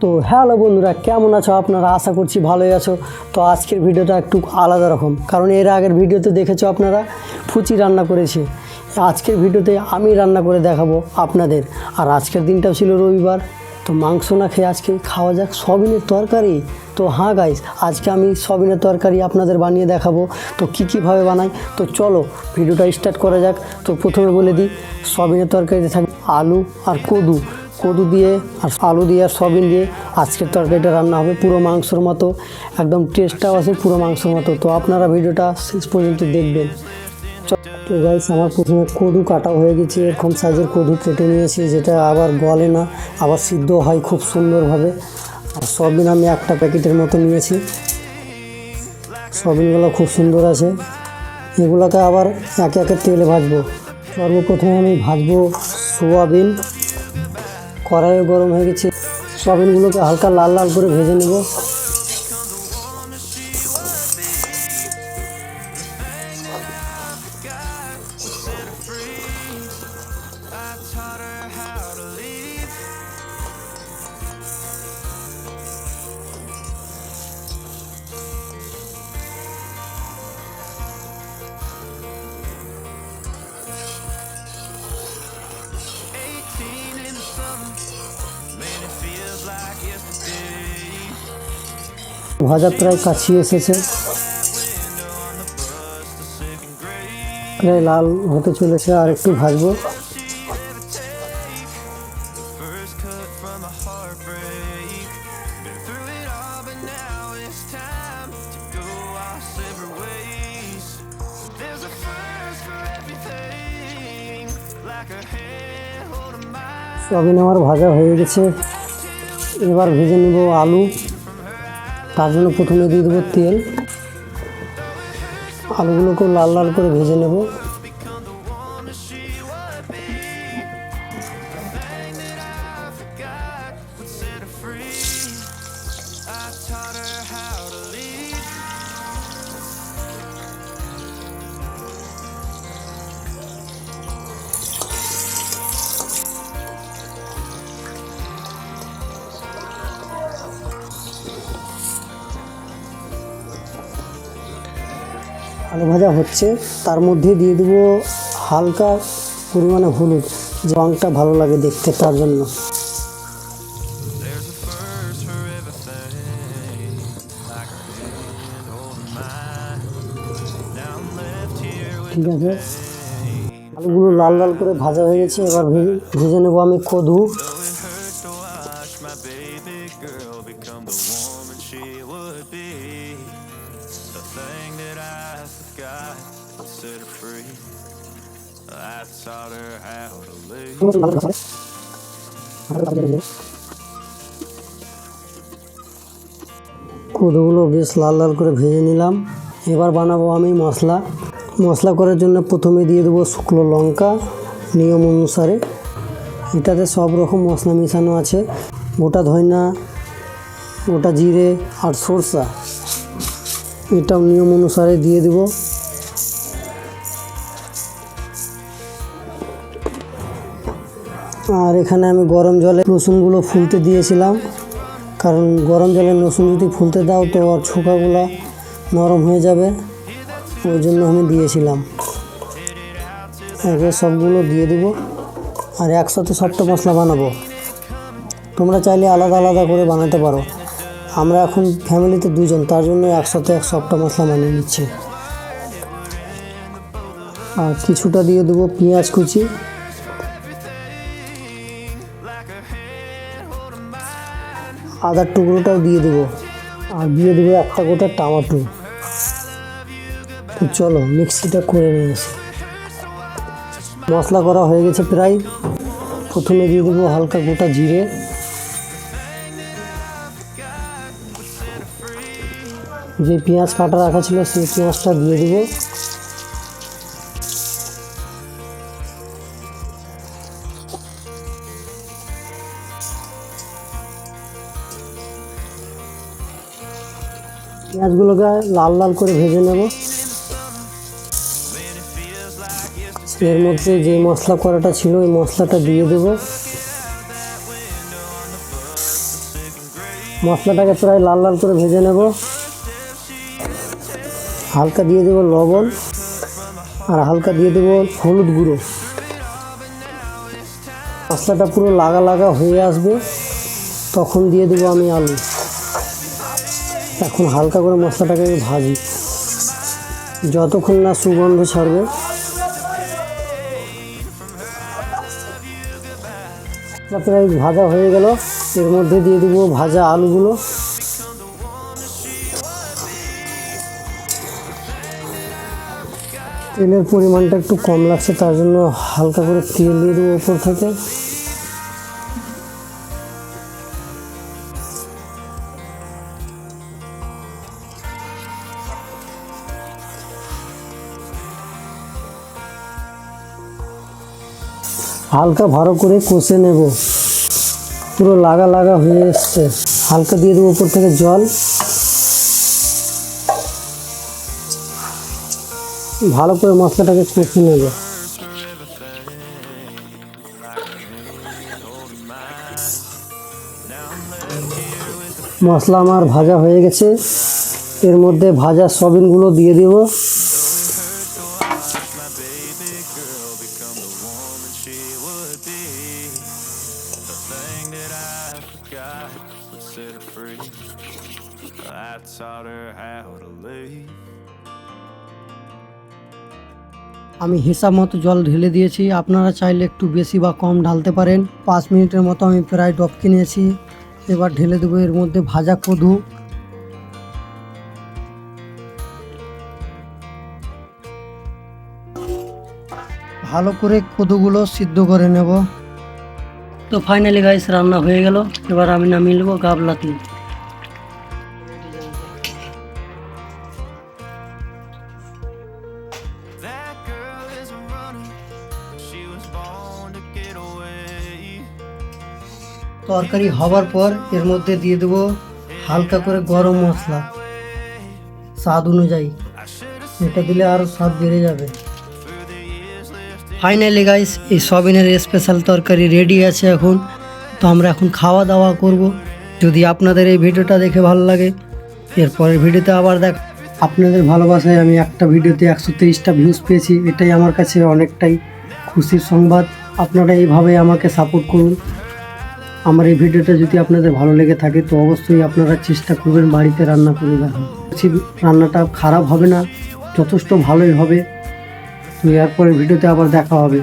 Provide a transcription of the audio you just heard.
তো হ্যালো বন্ধুরা, কেমন আছো আপনারা? আশা করছি ভালোই আছো। তো আজকের ভিডিওটা একটু আলাদা রকম, কারণ এর আগের ভিডিওতে দেখেছো আপনারা ফুচি রান্না করেছি। আজকের ভিডিওতে আমি রান্না করে দেখাবো আপনাদের। আর আজকের দিনটাও ছিল রবিবার, তো মাংস না খেয়ে আজকে খাওয়া যাক সয়াবিনের তরকারি। তো হ্যাঁ গাইস, আজকে আমি সয়াবিনের তরকারি আপনাদের বানিয়ে দেখাবো। তো কীভাবে বানাই, তো চলো ভিডিওটা স্টার্ট করা যাক। তো প্রথমে বলে দিই, সয়াবিনের তরকারিতে থাকবে আলু আর কদু দিয়ে আর আলু দিয়ে আর সয়াবিন দিয়ে আজকের তরকারিটা রান্না হবে পুরো মাংসর মতো, একদম টেস্টটাও আছে পুরো মাংসর মতো। তো আপনারা ভিডিওটা শেষ পর্যন্ত দেখবেন। তো গাইস, আমার প্রথমে কদু কাটা হয়ে গেছে, এরকম সাইজের কদু কেটে নিয়েছি, যেটা আবার গলে না, আবার সিদ্ধ হয় খুব সুন্দরভাবে। আর সয়াবিন আমি একটা প্যাকেটের মতো নিয়েছি, সয়াবিনগুলো খুব সুন্দর আছে। এগুলোকে আবার একে একে তেলে ভাজবো। সর্বপ্রথমে আমি ভাজবো সোয়াবিন। কড়াইয়ে গরম হয়ে গেছে, সয়াবিনগুলোকে হালকা লাল লাল করে ভেজে নেব। ভাজা প্রায় কাছিয়ে এসেছে, প্রায় লাল হতে চলেছে, আর একটু ভাজবো। সয়াবিন আমার ভাজা হয়ে গেছে, এবার ভেজে নেব আলু। তার জন্য প্রথমে দিয়ে দেবো তেল, আলুগুলোকেও লাল লাল করে ভেজে নেব। আলু ভাজা হচ্ছে, তার মধ্যে দিয়ে দেবো হালকা পরিমাণে হলুদ, যে রঙটা ভালো লাগে দেখতে, তার জন্য। ঠিক আছে, আলুগুলো লাল লাল করে ভাজা হয়ে গেছে, এবার ভেজে নেবো আমি কদু। কদুগুলো বেশ লাল লাল করে ভেজে নিলাম। এবার বানাবো আমি মশলা করার জন্য প্রথমে দিয়ে দেবো শুকনো লঙ্কা নিয়ম অনুসারে। এটাতে সব রকম মশলা মেশানো আছে, গোটা ধনিয়া, গোটা জিরে আর সরষা, এটাও নিয়ম অনুসারে দিয়ে দেব। আর এখানে আমি গরম জলে রসুনগুলো ফুলতে দিয়েছিলাম, কারণ গরম জলে রসুন যদি ফুলতে দাও তো আর ছোকাগুলো নরম হয়ে যাবে, ওই জন্য আমি দিয়েছিলাম। একে সবগুলো দিয়ে দেবো, আর একসাথে সবটা মশলা বানাবো। তোমরা চাইলে আলাদা আলাদা করে বানাতে পারো, আমরা এখন ফ্যামিলিতে দুজন, তার জন্য একসাথে সবটা মশলা বানিয়ে নিচ্ছি। আর কিছুটা দিয়ে দেবো পেঁয়াজ কুচি, আদার টুকরোটাও দিয়ে দেবো, আর দিয়ে দেবো একটা গোটা টমেটো। তো চলো মিক্সিটা করে নিয়ে আসি। মশলা করা হয়ে গেছে প্রায়। প্রথমে দিয়ে দেবো হালকা গোটা জিরে, যে পেঁয়াজ কাটা রাখা ছিল সেই পেঁয়াজটা দিয়ে দেবো। পেঁয়াজগুলোকে লাল লাল করে ভেজে নেব। এর মধ্যে যে মশলা করাটা ছিল ওই মশলাটা দিয়ে দেব। মশলাটাকে প্রায় লাল লাল করে ভেজে নেব। হালকা দিয়ে দেব লবণ আর হালকা দিয়ে দেব হলুদ গুঁড়ো। মশলাটা পুরো লাগা লাগা হয়ে আসবে, তখন দিয়ে দেবো আমি আলু। এখন হালকা করে মশলাটাকে ভাজি, যতক্ষণ না সুগন্ধ ছাড়বে। প্রায় ভাজা হয়ে গেল, এর মধ্যে দিয়ে দেবো ভাজা আলুগুলো। তেলের পরিমাণটা একটু কম লাগছে, তার জন্য হালকা করে তেল দিয়ে দেবো উপর থেকে। হালকা ভালো করে কষে নেব, পুরো লাগা লাগা হয়ে এসছে। হালকা দিয়ে দেবো উপর থেকে জল। ভালো করে মশলাটাকে কষে নেব। মশলা আমার ভাজা হয়ে গেছে, এর মধ্যে ভাজা সয়াবিনগুলো দিয়ে দেব। আমি হিসাব মতো জল ঢেলে দিয়েছি, আপনারা চাইলে একটু বেশি বা কম ঢালতে পারেন। 5 মিনিটের মতো আমি প্রায় ডবকে নিয়েছি। এবার ঢেলে দেবো এর মধ্যে ভাজা কদু। ভালো করে কদুগুলো সিদ্ধ করে নেব। তো ফাইনালি গাইস রান্না হয়ে গেল। এবার আমি নামিয়ে নেবো গাবলাতে। তরকারি হবার পর এর মধ্যে দিয়ে দেবো হালকা করে গরম মশলা, স্বাদ অনুযায়ী। এটা দিলে আরও স্বাদ বেড়ে যাবে। ফাইনালি গাইস এই সয়াবিনের স্পেশাল তরকারি রেডি আছে এখন। তো আমরা এখন খাওয়া দাওয়া করব। যদি আপনাদের এই ভিডিওটা দেখে ভালো লাগে, এরপরের ভিডিওতে আবার আপনাদের ভালোবাসায় আমি একটা ভিডিওতে 130টা ভিউজ পেয়েছি। এটাই আমার কাছে অনেকটাই খুশির সংবাদ। আপনারা এইভাবে আমাকে সাপোর্ট করুন। আমার এই ভিডিওটা যদি আপনাদের ভালো লেগে থাকে তো অবশ্যই আপনারা চেষ্টা করবেন বাড়িতে রান্না করে দেখান। রান্নাটা খারাপ হবে না, যথেষ্ট ভালোই হবে। তো এরপরের ভিডিওতে আবার দেখা হবে।